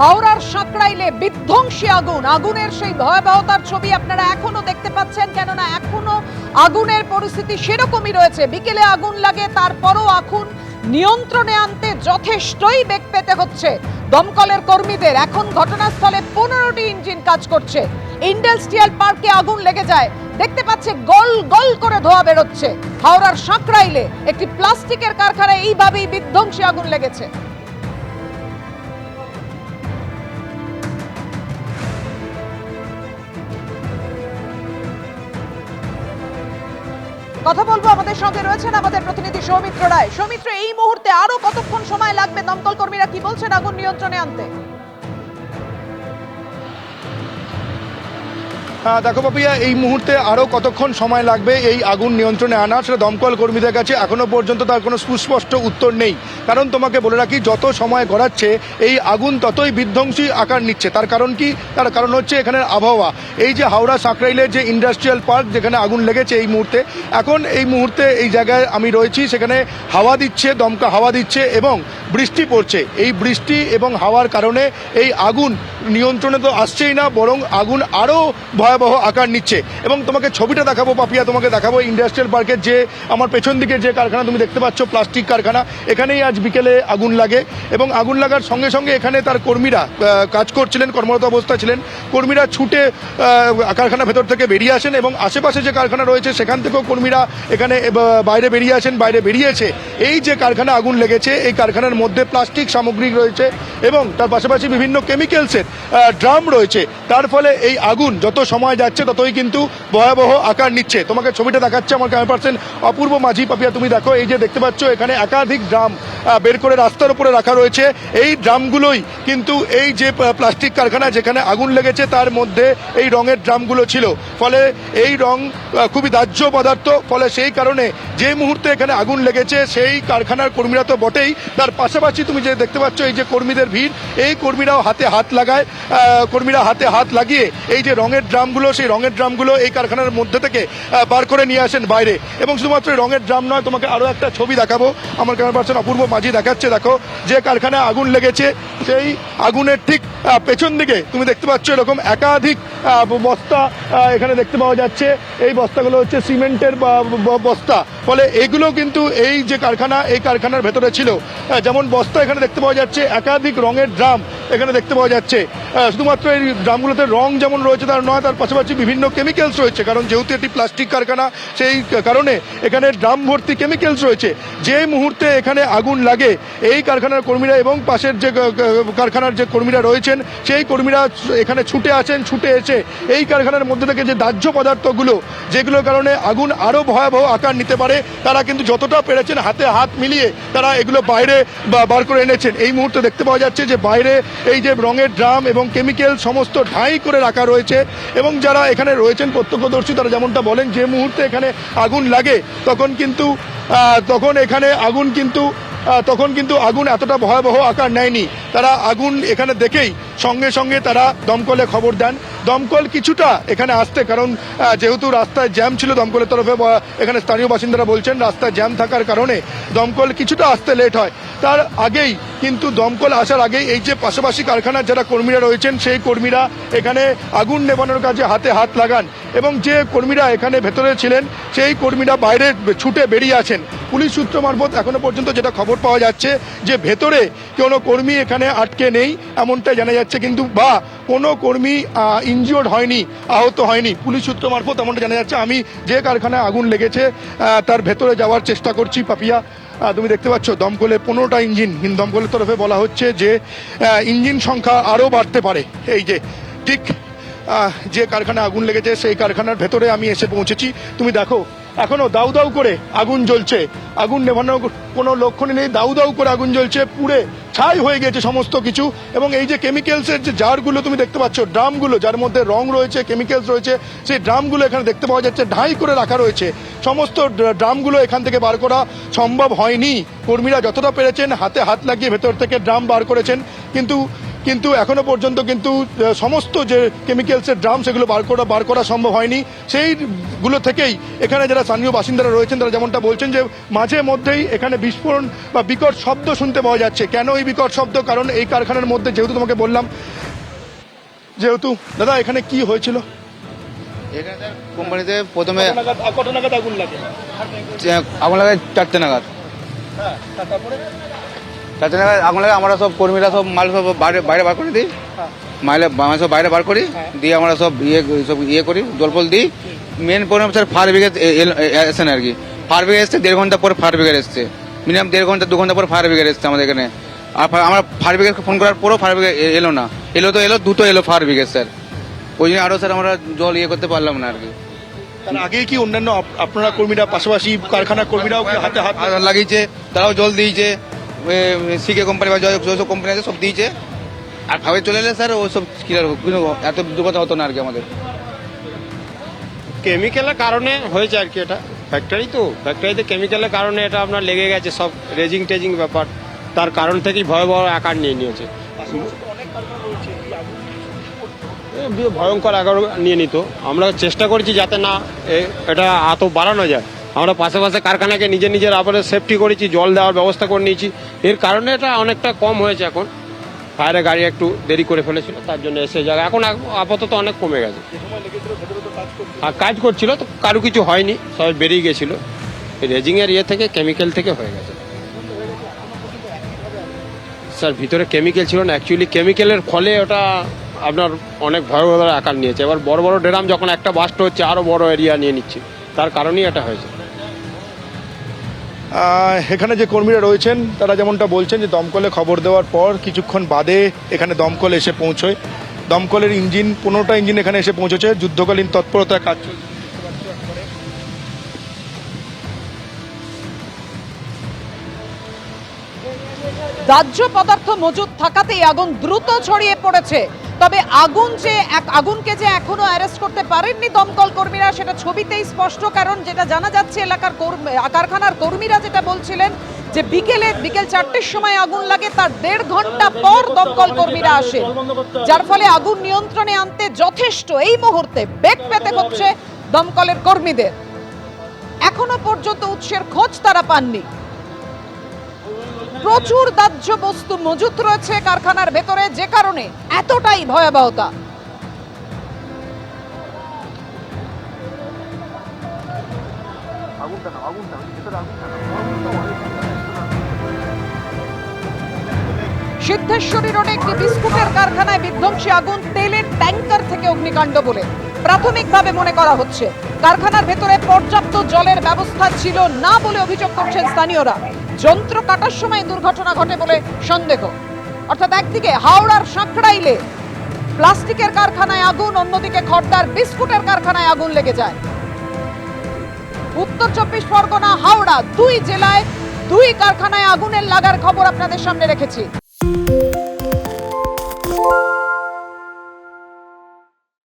হাওড়ার সাঁকরাইলে বিধ্বংসী আগুন, আগুনের সেই ভয়াবহতার ছবি আপনারা এখনো দেখতে পাচ্ছেন, কেননা এখনো আগুনের পরিস্থিতি সেরকমই রয়েছে। বিকেলে আগুন লাগে, তারপরও আগুন নিয়ন্ত্রণে আনতে যথেষ্টই বেগ পেতে হচ্ছে দমকলের কর্মীদের। এখন ঘটনাস্থলে 15টি ইঞ্জিন কাজ করছে। ইন্ডাস্ট্রিয়াল পার্কে আগুন লেগে যায়, দেখতে পাচ্ছে গল গল করে ধোঁয়া বেরোচ্ছে। হাওড়ার সাঁকরাইলে একটি প্লাস্টিকের কারখানায় এইভাবেই বিধ্বংসী আগুন লেগেছে। কথা বলবো, আমাদের সঙ্গে রয়েছেন আমাদের প্রতিনিধি সৌমিত্র রায়। সৌমিত্র, এই মুহূর্তে আরো কতক্ষণ সময় লাগবে দমকল কর্মীরা কি বলছেন আগুন নিয়ন্ত্রণে আনতে? দেখো পাপিয়া, এই মুহূর্তে আরও কতক্ষণ সময় লাগবে এই আগুন নিয়ন্ত্রণে আনা, সেটা দমকল কর্মীদের কাছে এখনো পর্যন্ত তার কোনো সুস্পষ্ট উত্তর নেই। কারণ তোমাকে বলে রাখি, যত সময় গড়াচ্ছে এই আগুন ততই বিধ্বংসী আকার নিচ্ছে। তার কারণ কি? তার কারণ হচ্ছে এখানের আবহাওয়া। এই যে হাওড়া সাঁকরাইলের যে ইন্ডাস্ট্রিয়াল পার্ক, যেখানে আগুন লেগেছে এই মুহূর্তে, এই মুহূর্তে এই জায়গায় আমি রয়েছি, সেখানে হাওয়া দিচ্ছে, দমকা হাওয়া দিচ্ছে এবং বৃষ্টি পড়ছে। এই বৃষ্টি এবং হাওয়ার কারণে এই আগুন নিয়ন্ত্রণে তো আসছেই না, বরং আগুন আরও ভয়াবহ আকার নিচ্ছে। এবং তোমাকে ছবিটা দেখাবো পাপিয়া, তোমাকে দেখাবো ইন্ডাস্ট্রিয়াল পার্কের যে আমার পেছন দিকে যে কারখানা তুমি দেখতে পাচ্ছ, প্লাস্টিক কারখানা, এখানেই আজ বিকেলে আগুন লাগে। এবং আগুন লাগার সঙ্গে সঙ্গে এখানে তার কর্মীরা কাজ করছিলেন, কর্মরত অবস্থায় ছিলেন। কর্মীরা ছুটে কারখানার ভেতর থেকে বেরিয়ে আসেন এবং আশেপাশে যে কারখানা রয়েছে সেখান থেকেও কর্মীরা এখানে বাইরে বেরিয়ে আসেন। বাইরে বেরিয়েছে এই যে কারখানা আগুন লেগেছে, এই কারখানার মধ্যে প্লাস্টিক সামগ্রী রয়েছে এবং তার পাশাপাশি বিভিন্ন কেমিক্যালসের ড্রাম রয়েছে। তার ফলে এই আগুন যত সময় যাচ্ছে ততই কিন্তু ভয়াবহ আকার নিচ্ছে। তোমাকে ছবিটা দেখাচ্ছে আমার ক্যামেরা পার্সন অপূর্ব মাঝি। পাপিয়া, তুমি দেখো, এই যে দেখতে পাচ্ছ এখানে একাধিক ড্রাম বের করে রাস্তার উপরে রাখা রয়েছে। এই ড্রামগুলোই কিন্তু এই যে প্লাস্টিক কারখানা যেখানে আগুন লেগেছে তার মধ্যে এই রঙের ড্রামগুলো ছিল। ফলে এই রং খুবই দাহ্য পদার্থ। ফলে সেই কারণে যে মুহূর্তে এখানে আগুন লেগেছে সেই কারখানার কর্মীরা তো বটেই, তার পাশাপাশি তুমি যে দেখতে পাচ্ছ এই যে কর্মীদের ভিড়, এই কর্মীরাও হাতে হাত লাগায়। কর্মীরা হাতে হাত লাগিয়ে এই যে রঙের ড্রামগুলো, সেই রঙের ড্রামগুলো এই কারখানার মধ্যে থেকে বার করে নিয়ে আসেন বাইরে। এবং শুধুমাত্র রঙের ড্রাম নয়, তোমাকে আরও একটা ছবি দেখাবো, আমার ক্যামেরা পার্সন অপূর্ব মাঝি দেখাচ্ছে। দেখো, যে কারখানায় আগুন লেগেছে সেই আগুনের ঠিক পেছন দিকে তুমি দেখতে পাচ্ছ এরকম একাধিক বস্তা এখানে দেখতে পাওয়া যাচ্ছে। এই বস্তাগুলো হচ্ছে সিমেন্টের বস্তা। ফলে এগুলো কিন্তু এই যে কারখানা, এই কারখানার ভেতরে ছিল। যেমন বস্তা এখানে দেখতে পাওয়া যাচ্ছে, একাধিক রঙের ড্রাম এখানে দেখতে পাওয়া যাচ্ছে। শুধুমাত্র এই ড্রামগুলোতে রং যেমন রয়েছে তার নয়, তার পাশাপাশি বিভিন্ন কেমিক্যালস রয়েছে। কারণ যেহেতু এটি প্লাস্টিক কারখানা, সেই কারণে এখানে ড্রাম ভর্তি কেমিক্যালস রয়েছে। যে মুহূর্তে এখানে আগুন লাগে, এই কারখানার কর্মীরা এবং পাশের যে কারখানার যে কর্মীরা রয়েছেন সেই কর্মীরা এখানে ছুটে আসেন। ছুটে এসে এই কারখানার মধ্যে থেকে যে দাহ্য পদার্থগুলো, যেগুলোর কারণে আগুন আরও ভয়াবহ আকার নিতে পারে, তারা কিন্তু যতটা পেরেছেন হাতে হাত মিলিয়ে তারা এগুলো বাইরে বার করে এনেছেন। এই মুহূর্তে দেখতে পাওয়া যাচ্ছে যে বাইরে এই যে রঙের ড্রাম এবং কেমিক্যাল সমস্ত ঢাই করে রাখা রয়েছে। এবং যারা এখানে রয়েছেন প্রত্যক্ষদর্শী, তারা যেমনটা বলেন, যে মুহূর্তে এখানে আগুন লাগে তখন কিন্তু আগুন এতটা ভয়াবহ আকার নেয়নি। তারা আগুন এখানে দেখেই সঙ্গে সঙ্গে তারা দমকলে খবর দেন। দমকল কিছুটা এখানে আসতে, কারণ যেহেতু রাস্তায় জ্যাম ছিল দমকলের তরফে, এখানে স্থানীয় বাসিন্দারা বলছেন রাস্তায় জ্যাম থাকার কারণে দমকল কিছুটা আসতে লেট হয়। তার আগেই কিন্তু দমকল আসার আগেই এই যে পাশাপাশি কারখানার যারা কর্মীরা রয়েছেন সেই কর্মীরা এখানে আগুন নেভানোর কাজে হাতে হাত লাগান। এবং যে কর্মীরা এখানে ভেতরে ছিলেন সেই কর্মীরা বাইরে ছুটে বেরিয়ে আসেন। পুলিশ সূত্র মারফত এখনো পর্যন্ত যেটা খবর পাওয়া যাচ্ছে যে ভেতরে কোনো কর্মী এখানে আটকে নেই এমনটাই জানা যাচ্ছে, কিন্তু বা কোনো কর্মী ইনজিওর্ড হয়নি, আহত হয়নি। পুলিশ সূত্র মারফত এমনটা জানা যাচ্ছে। আমি যে কারখানায় আগুন লেগেছে তার ভেতরে যাওয়ার চেষ্টা করছি পাপিয়া। তুমি দেখতে পাচ্ছ দমকলে 15টা ইঞ্জিন, দমকলের তরফে বলা হচ্ছে যে ইঞ্জিন সংখ্যা আরও বাড়তে পারে। এই যে ঠিক যে কারখানায় আগুন লেগেছে সেই কারখানার ভেতরে আমি এসে পৌঁছেছি। তুমি দেখো এখনো দাউ দাউ করে আগুন জ্বলছে, আগুন নেভানোর কোনো লক্ষণই নেই। দাউ দাউ করে আগুন জ্বলছে, পুড়ে ছাই হয়ে গেছে সমস্ত কিছু। এবং এই যে কেমিক্যালসের যে জারগুলো তুমি দেখতে পাচ্ছ, ড্রামগুলো যার মধ্যে রং রয়েছে, কেমিক্যালস রয়েছে, সেই ড্রামগুলো এখানে দেখতে পাওয়া যাচ্ছে ঢাই করে রাখা রয়েছে। সমস্ত ড্রামগুলো এখান থেকে বার করা সম্ভব হয়নি। কর্মীরা যতটা পেরেছেন হাতে হাত লাগিয়ে ভেতর থেকে ড্রাম বার করেছেন, কিন্তু কিন্তু এখনো পর্যন্ত কিন্তু সমস্ত যে কেমিক্যালসের ড্রাম সেগুলো বার করা সম্ভব হয়নি। সেইগুলো থেকেই এখানে যারা স্থানীয় বাসিন্দারা রয়েছেন তারা যেমনটা বলছেন যে মাঝে মধ্যেই এখানে বিস্ফোরণ বা বিকট শব্দ শুনতে পাওয়া যাচ্ছে। কেন এই বিকট শব্দ? কারণ এই কারখানার মধ্যে যেহেতু তোমাকে বললাম দাদা এখানে কি হয়েছিল? এখানে কোম্পানিতে প্রথমে কত নাগাদ আগুন লাগে? আগুন লাগে 4টে নাগাদ। তারপরে 4টে নাগাদ আগুন লাগে। আমরা সব কর্মীরা সব মাল সব বাইরে বার করে দিই, মাল সব বাইরে বার করি, দিয়ে আমরা সব ইয়ে করি, জলফল দিই। Main problem sir fire brigade এসে না আর কি। ফায়ার ব্রিগেড এসছে 1.5 ঘন্টা পরে, ফায়ার ব্রিগেড এসছে মিনিমাম 1.5 ঘন্টা 2 ঘন্টা পর ফায়ার ব্রিগেড এসছে আমাদের এখানে। আর আমরা ফায়ার ব্রিগেডকে ফোন করার পরও ফায়ার ব্রিগেড এলো না। এলো দুটো এলো ফায়ার ব্রিগেড স্যার। ওই জন্য আরও স্যার আমরা জল ইয়ে করতে পারলাম না আর কি। তার আগেই কি অন্যান্য আপনারা কর্মীরা পাশাপাশি কারখানার কর্মীরাও কি হাতে হাত লাগিয়েছে? তারাও জল দিয়েছে, সিকে কোম্পানি বা যত কোম্পানি আছে সব দিয়েছে। আর ভাবে চলে এলে স্যার ওই সব ক্লিয়ার কিন্তু এত দুর্ঘটনা হতো না আর কি আমাদের। কেমিক্যালের কারণে হয়েছে আর কি। এটা ফ্যাক্টরিতে কেমিক্যালের কারণে এটা আপনার লেগে গেছে, সব রেজিং টেজিং ব্যাপার, তার কারণ থেকেই ভয়াবহ আকার নিয়ে নিয়েছে। ভয়ঙ্কর আকার নিয়ে নিত। আমরা চেষ্টা করছি যাতে না এটা এত বাড়ানো যায়। আমরা পাশে কারখানাকে নিজের আবার সেফটি করেছি, জল দেওয়ার ব্যবস্থা করে নিয়েছি। এর কারণে এটা অনেকটা কম হয়েছে। এখন ফায়ারের গাড়ি একটু দেরি করে ফেলেছিল, তার জন্য এসে জায়গা এখন আপাতত অনেক কমে গেছে। আর কাজ করছিল তো কারো কিছু হয়নি, সবাই বেরিয়ে গেছিল। রেজিংয়ের ইয়ে থেকে কেমিক্যাল থেকে হয়ে গেছে স্যার। ভিতরে কেমিক্যাল ছিল না অ্যাকচুয়ালি। কেমিক্যালের ফলে ওটা আপনার অনেক ভয়াবহ আকার নিয়েছে। এবার বড় ড্রাম যখন একটা বাস্ট হচ্ছে আরও বড় এরিয়া নিয়ে নিচ্ছে, তার কারণেই এটা হয়েছে। এখানে যে কর্মীরা রয়েছেন তারা যেমনটা বলছেন যে দমকলে খবর দেওয়ার পর কিছুক্ষণ বাদে এখানে দমকল এসে পৌঁছয়। দমকলের ইঞ্জিন 15টা ইঞ্জিন এখানে এসে পৌঁছেছে। যুদ্ধকালীন তৎপরতায় কাজ চলছে। দাহ্য পদার্থ মজুদ থাকাতেই আগুন দ্রুত ছড়িয়ে পড়েছে। তবে আগুনকে যে এখনো অ্যারেস্ট করতে পারেননি দমকল কর্মীরা সেটা ছবিতেই স্পষ্ট। কারণ যেটা জানা যাচ্ছে এলাকার কারখানার কর্মীরা যেটা বলছিলেন যে বিকেল 4টের সময় আগুন লাগে, তার 1.5 ঘন্টা পর দমকল কর্মীরা আসে, যার ফলে আগুন নিয়ন্ত্রণে আনতে যথেষ্ট এই মুহূর্তে বেগ পেতে হচ্ছে দমকলের কর্মীদের। এখনো পর্যন্ত উৎসের খোঁজ তারা পাননি। প্রচুর দাহ্য বস্তু মজুত রয়েছে কারখানার ভেতরে, যে কারণে এতটাই ভয়াবহতা। সিদ্ধেশ্বরী রোডে একটি বিস্কুটের কারখানায় বিধ্বংসী আগুন। তেলের ট্যাঙ্কার থেকে অগ্নিকাণ্ড বলে প্রাথমিকভাবে মনে করা হচ্ছে। কারখানার ভেতরে পর্যাপ্ত জলের ব্যবস্থা ছিল না বলে অভিযোগ করছেন স্থানীয়রা। যন্ত্র কাটার সময় দুর্ঘটনা ঘটে বলে সন্দেহ। অর্থাৎ একদিকে হাওড়ার সাঁকড়াইলে প্লাস্টিকের কারখানায় আগুন, অন্যদিকে খড়দার বিস্কুটের কারখানায় আগুন লেগে যায়। উত্তর 24 পরগনা, হাওড়া, 2 জেলায় 2 কারখানায় আগুনের লাগার খবর আপনাদের সামনে রেখেছি।